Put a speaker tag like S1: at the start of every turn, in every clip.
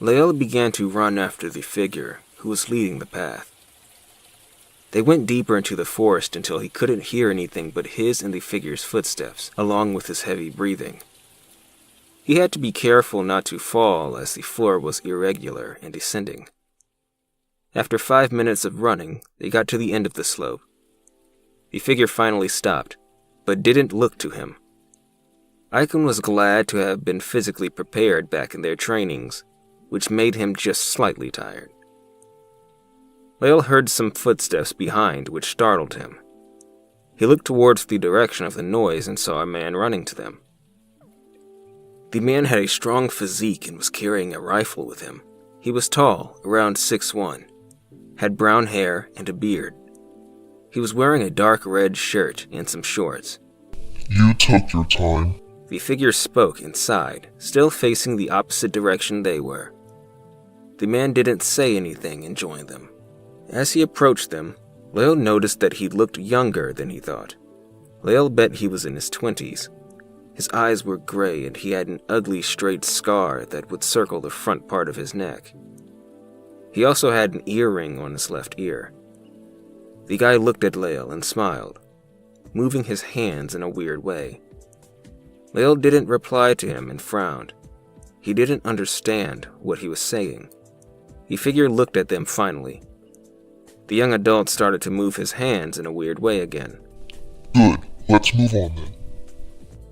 S1: Lael began to run after the figure who was leading the path. They went deeper into the forest until he couldn't hear anything but his and the figure's footsteps, along with his heavy breathing. He had to be careful not to fall as the floor was irregular and descending. After 5 minutes of running, they got to the end of the slope. The figure finally stopped, but didn't look to him. Aiken was glad to have been physically prepared back in their trainings, which made him just slightly tired. Lael heard some footsteps behind, which startled him. He looked towards the direction of the noise and saw a man running to them. The man had a strong physique and was carrying a rifle with him. He was tall, around 6'1", had brown hair and a beard. He was wearing a dark red shirt and some shorts.
S2: You took your time.
S1: The figure spoke and sighed, still facing the opposite direction they were. The man didn't say anything and joined them. As he approached them, Lael noticed that he looked younger than he thought. Lael bet he was in his 20s. His eyes were gray and he had an ugly straight scar that would circle the front part of his neck. He also had an earring on his left ear. The guy looked at Lael and smiled, moving his hands in a weird way. Lael didn't reply to him and frowned. He didn't understand what he was saying. The figure looked at them finally. The young adult started to move his hands in a weird way again.
S2: Good, let's move on then.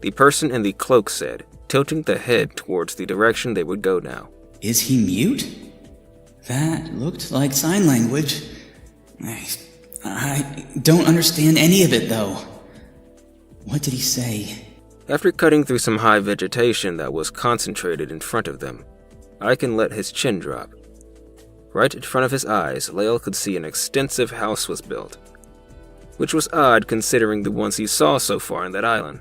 S1: The person in the cloak said, tilting the head towards the direction they would go now.
S3: Is he mute? That looked like sign language. I don't understand any of it, though. What did he say?
S1: After cutting through some high vegetation that was concentrated in front of them, Aiken let his chin drop. Right in front of his eyes, Lael could see an extensive house was built, which was odd considering the ones he saw so far in that island.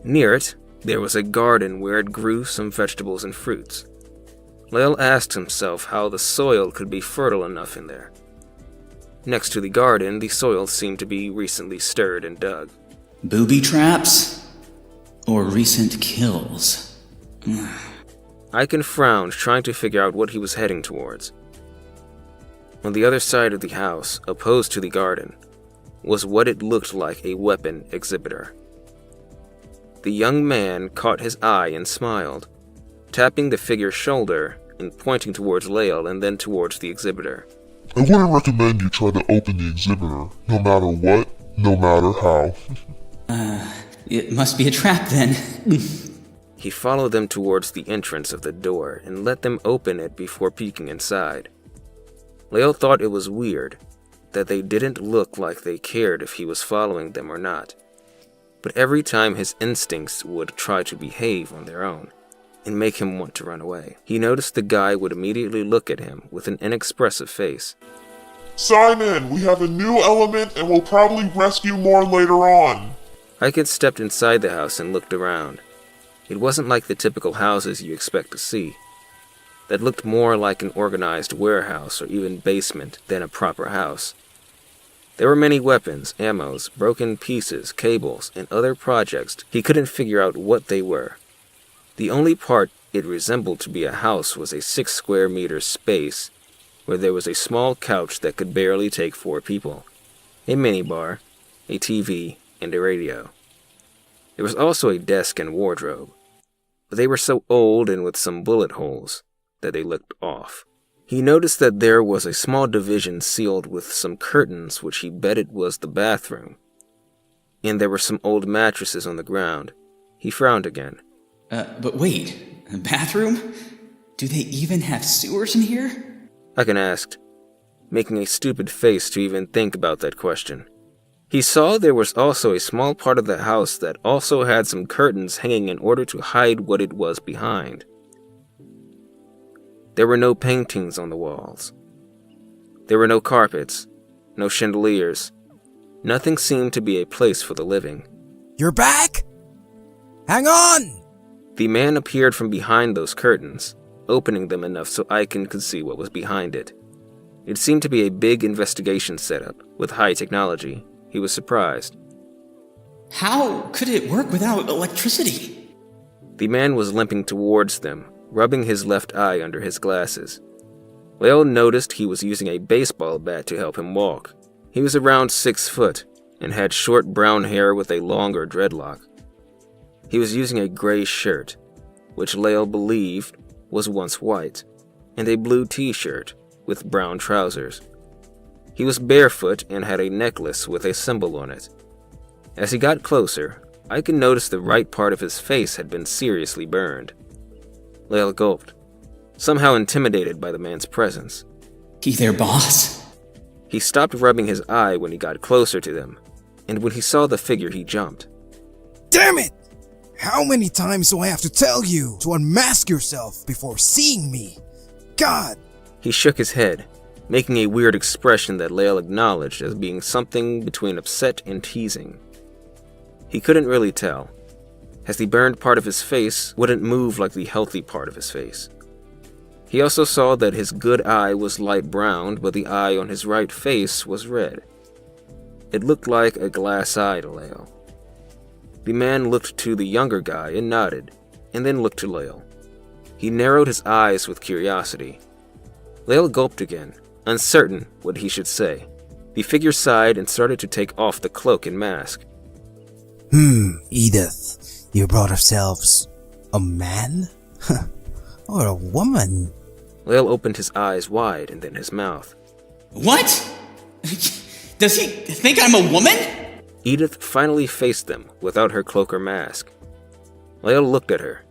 S1: Near it, there was a garden where it grew some vegetables and fruits. Lael asked himself how the soil could be fertile enough in there. Next to the garden, the soil seemed to be recently stirred and dug.
S3: Booby traps? Or recent kills?
S1: Aiken frowned, trying to figure out what he was heading towards. On the other side of the house, opposed to the garden, was what it looked like a weapon exhibitor. The young man caught his eye and smiled, tapping the figure's shoulder and pointing towards Lael and then towards the exhibitor.
S2: I wouldn't recommend you try to open the exhibitor, no matter what, no matter how.
S3: It must be a trap then.
S1: He followed them towards the entrance of the door and let them open it before peeking inside. Lael thought it was weird that they didn't look like they cared if he was following them or not. But every time his instincts would try to behave on their own and make him want to run away. He noticed the guy would immediately look at him with an inexpressive face.
S2: Sign in, we have a new element and we'll probably rescue more later on.
S1: Aiken stepped inside the house and looked around. It wasn't like the typical houses you expect to see. That looked more like an organized warehouse or even basement than a proper house. There were many weapons, ammos, broken pieces, cables, and other projects. He couldn't figure out what they were. The only part it resembled to be a house was a 6 square meter space where there was a small couch that could barely take 4 people, a minibar, a TV, and a radio. There was also a desk and wardrobe, but they were so old and with some bullet holes that they looked off. He noticed that there was a small division sealed with some curtains, which he betted was the bathroom, and there were some old mattresses on the ground. He frowned again.
S3: But wait, a bathroom? Do they even have sewers in here?
S1: Aiken asked, making a stupid face to even think about that question. He saw there was also a small part of the house that also had some curtains hanging in order to hide what it was behind. There were no paintings on the walls. There were no carpets, no chandeliers. Nothing seemed to be a place for the living.
S4: You're back? Hang on!
S1: The man appeared from behind those curtains, opening them enough so Aiken could see what was behind it. It seemed to be a big investigation setup with high technology. He was surprised.
S3: How could it work without electricity?
S1: The man was limping towards them, rubbing his left eye under his glasses. Lael noticed he was using a baseball bat to help him walk. He was around 6 foot and had short brown hair with a longer dreadlock. He was using a gray shirt, which Lael believed was once white, and a blue t-shirt with brown trousers. He was barefoot and had a necklace with a symbol on it. As he got closer, Aiken noticed the right part of his face had been seriously burned. Lael gulped, somehow intimidated by the man's presence.
S3: He there, boss?
S1: He stopped rubbing his eye when he got closer to them, and when he saw the figure he jumped.
S4: Damn it! How many times do I have to tell you to unmask yourself before seeing me? God!
S1: He shook his head, making a weird expression that Lael acknowledged as being something between upset and teasing. He couldn't really tell, as the burned part of his face wouldn't move like the healthy part of his face. He also saw that his good eye was light brown, but the eye on his right face was red. It looked like a glass eye to Lael. The man looked to the younger guy and nodded, and then looked to Lael. He narrowed his eyes with curiosity. Lael gulped again, uncertain what he should say. The figure sighed and started to take off the cloak and mask.
S4: Edath, you brought yourselves a man? Or a woman?
S1: Lael opened his eyes wide and then his mouth.
S3: What? Does he think I'm a woman?
S1: Edath finally faced them without her cloak or mask. Lael looked at her.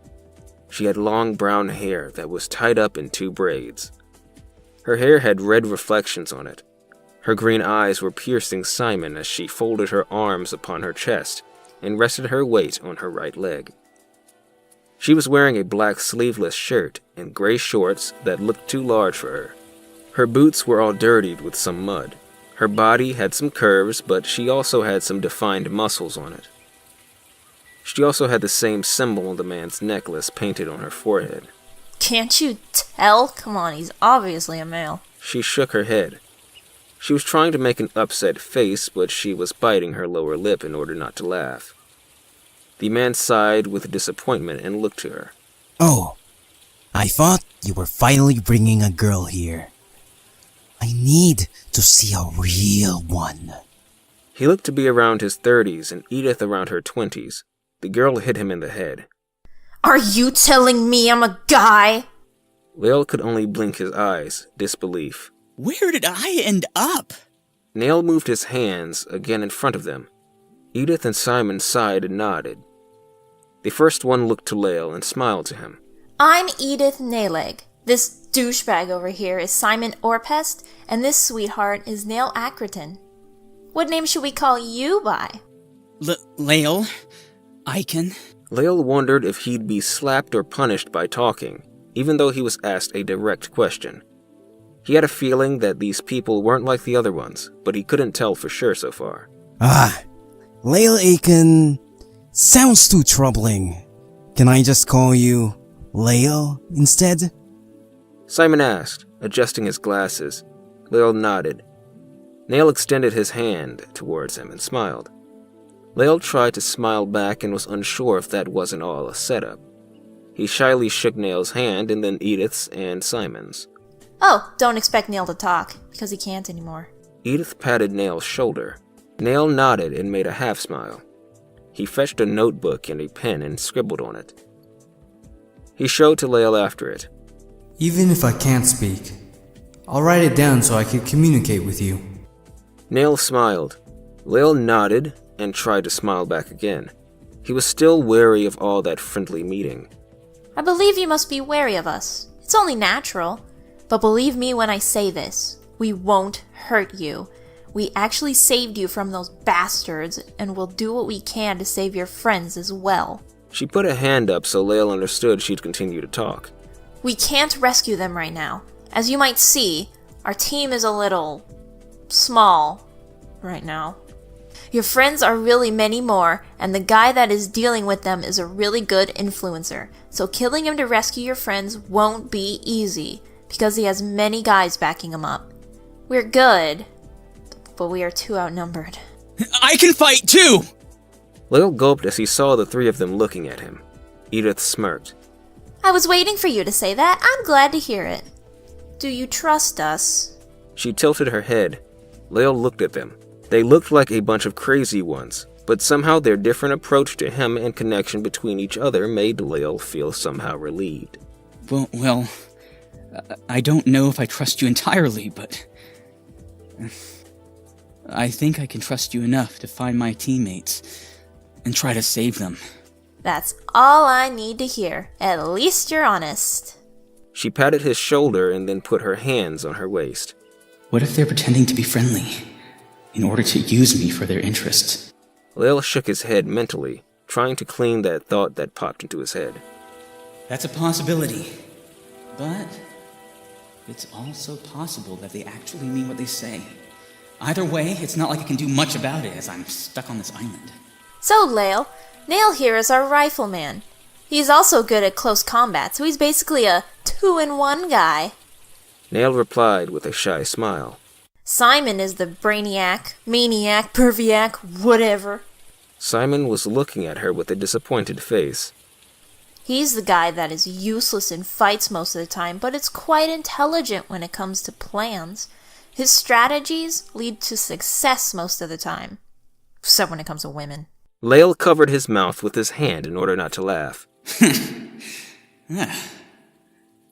S1: She had long brown hair that was tied up in 2 braids. Her hair had red reflections on it. Her green eyes were piercing Simon as she folded her arms upon her chest and rested her weight on her right leg. She was wearing a black sleeveless shirt and gray shorts that looked too large for her. Her boots were all dirtied with some mud. Her body had some curves, but she also had some defined muscles on it. She also had the same symbol on the man's necklace painted on her forehead.
S5: Can't you tell? Come on, he's obviously a male.
S1: She shook her head. She was trying to make an upset face, but she was biting her lower lip in order not to laugh. The man sighed with disappointment and looked to her.
S4: Oh, I thought you were finally bringing a girl here. I need to see a real one.
S1: He looked to be around his 30s and Edath around her 20s. The girl hit him in the head.
S5: Are you telling me I'm a guy?
S1: Lael could only blink his eyes, disbelief.
S3: Where did I end up?
S1: Nale moved his hands again in front of them. Edath and Simon sighed and nodded. The first one looked to Lael and smiled to him.
S5: I'm Edath Naleg. This douchebag over here is Simon Orpest, and this sweetheart is Nale Acriton. What name should we call you by?
S3: Lael Aiken.
S1: Lael wondered if he'd be slapped or punished by talking, even though he was asked a direct question. He had a feeling that these people weren't like the other ones, but he couldn't tell for sure so far.
S4: Lael Aiken sounds too troubling. Can I just call you Lael instead?
S1: Simon asked, adjusting his glasses. Lael nodded. Nale extended his hand towards him and smiled. Lael tried to smile back and was unsure if that wasn't all a setup. He shyly shook Nale's hand and then Edath's and Simon's.
S5: Oh, don't expect Nale to talk, because he can't anymore.
S1: Edath patted Nale's shoulder. Nale nodded and made a half smile. He fetched a notebook and a pen and scribbled on it. He showed to Lael after it.
S6: Even if I can't speak, I'll write it down so I can communicate with you.
S1: Nale smiled. Lael nodded and tried to smile back again. He was still wary of all that friendly meeting.
S5: I believe you must be wary of us. It's only natural. But believe me when I say this, we won't hurt you. We actually saved you from those bastards, and we'll do what we can to save your friends as well.
S1: She put a hand up so Lael understood she'd continue to talk.
S5: We can't rescue them right now. As you might see, our team is a little small right now. Your friends are really many more, and the guy that is dealing with them is a really good influencer. So killing him to rescue your friends won't be easy, because he has many guys backing him up. We're good, but we are too outnumbered.
S3: I can fight too!
S1: Lael gulped as he saw the 3 of them looking at him. Edath smirked.
S5: I was waiting for you to say that. I'm glad to hear it. Do you trust us?
S1: She tilted her head. Lael looked at them. They looked like a bunch of crazy ones, but somehow their different approach to him and connection between each other made Lael feel somehow relieved.
S3: Well, I don't know if I trust you entirely, but I think I can trust you enough to find my teammates and try to save them.
S5: That's all I need to hear. At least you're honest.
S1: She patted his shoulder and then put her hands on her waist.
S3: What if they're pretending to be friendly in order to use me for their interests?
S1: Lael shook his head mentally, trying to clean that thought that popped into his head.
S3: That's a possibility, but it's also possible that they actually mean what they say. Either way, it's not like I can do much about it as I'm stuck on this island.
S5: So, Lael, Nale here is our rifleman. He's also good at close combat, so he's basically a 2-in-1 guy.
S1: Nale replied with a shy smile.
S5: Simon is the brainiac, maniac, perviac, whatever.
S1: Simon was looking at her with a disappointed face.
S5: He's the guy that is useless in fights most of the time, but is quite intelligent when it comes to plans. His strategies lead to success most of the time. Except when it comes to women.
S1: Lael covered his mouth with his hand in order not to laugh.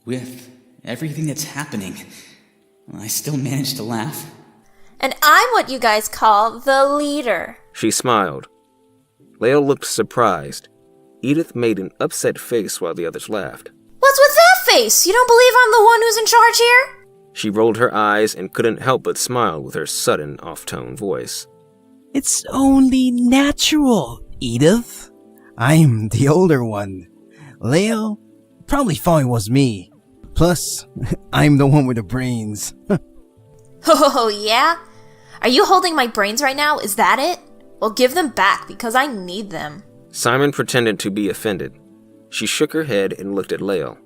S3: With everything that's happening, I still manage to laugh.
S5: And I'm what you guys call the leader.
S1: She smiled. Lael looked surprised. Edath made an upset face while the others laughed.
S5: What's with that face? You don't believe I'm the one who's in charge here?
S1: She rolled her eyes and couldn't help but smile with her sudden off-tone voice.
S4: It's only natural, Edath. I'm the older one. Lael probably thought it was me. Plus, I'm the one with the brains.
S5: Oh, yeah? Are you holding my brains right now? Is that it? Well, give them back, because I need them.
S1: Simon pretended to be offended. She shook her head and looked at Lael.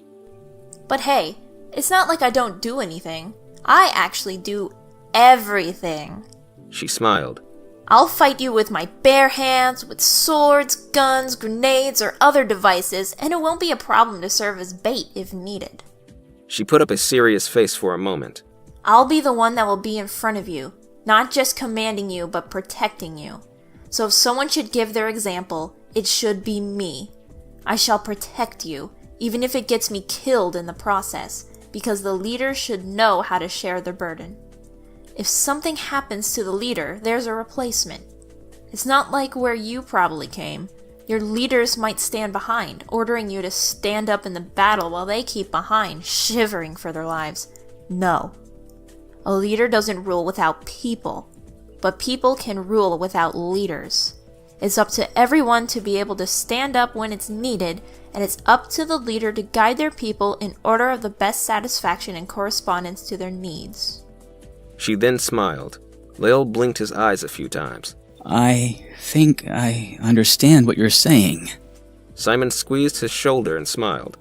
S5: But hey, it's not like I don't do anything. I actually do everything.
S1: She smiled.
S5: I'll fight you with my bare hands, with swords, guns, grenades, or other devices, and it won't be a problem to serve as bait if needed.
S1: She put up a serious face for a moment.
S5: I'll be the one that will be in front of you, not just commanding you, but protecting you. So if someone should give their example, it should be me. I shall protect you, even if it gets me killed in the process, because the leader should know how to share the burden. If something happens to the leader, there's a replacement. It's not like where you probably came. Your leaders might stand behind, ordering you to stand up in the battle while they keep behind, shivering for their lives. No. A leader doesn't rule without people, but people can rule without leaders. It's up to everyone to be able to stand up when it's needed, and it's up to the leader to guide their people in order of the best satisfaction and correspondence to their needs.
S1: She then smiled. Lael blinked his eyes a few times.
S3: I think I understand what you're saying.
S1: Simon squeezed his shoulder and smiled.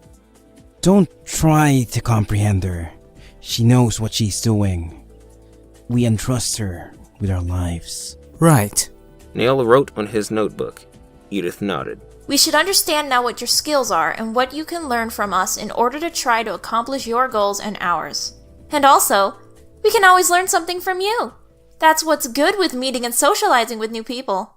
S4: Don't try to comprehend her. She knows what she's doing. We entrust her with our lives.
S6: Right.
S1: Nale wrote on his notebook. Edath nodded.
S5: We should understand now what your skills are and what you can learn from us in order to try to accomplish your goals and ours. And also, we can always learn something from you. That's what's good with meeting and socializing with new people.